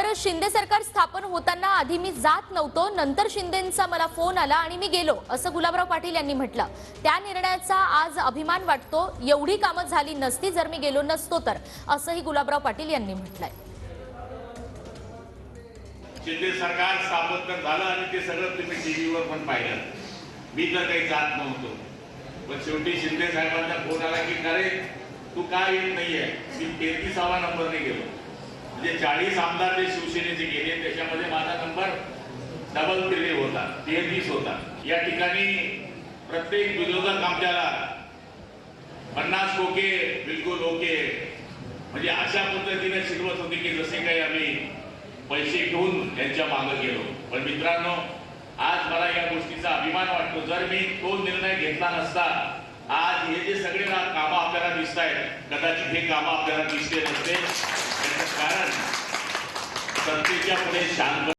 तर शिंदे सरकार स्थापन होताना आधी मी जात नव्हतो, नंतर शिंदेंचा मला फोन आला आणि मी गेलो, असं गुलाबराव पाटील यांनी म्हटलं। त्या निर्णयाचा आज अभिमान वाटतो। एवढी कामं झाली नसती जर मी गेलो नसतो तर, असंही गुलाबराव पाटील यांनी म्हटलंय। शिंदे सरकार स्थापन तर झालं आणि ते सगळं तुम्ही टीव्हीवर पण पाहिलं। मी तर काही जात नव्हतो, पण शेवटी शिंदे साहेबांचा फोन आला की अरे तू का येत नाहीये। मी 33वा नंबरने गेलो, म्हणजे 40 आमदार जे शिवसेनेचे गेले त्याच्यामध्ये माझा नंबर डबल दिले होता, 33 होता। या ठिकाणी प्रत्येक विरोधक आमच्याला 50 ओके बिलकुल ओके म्हणजे अशा पद्धतीने शिकवत होते की जसे काही आम्ही पैसे घेऊन त्यांच्या मागे गेलो। पण मित्रांनो, आज मला या गोष्टीचा अभिमान वाटतो। जर मी तो निर्णय घेतला नसता आज हे जे सगळे कामं आपल्याला दिसत आहेत, कदाचित हे कामं आपल्याला दिसले नसते। कारण सत्तेच्या पुढे शांत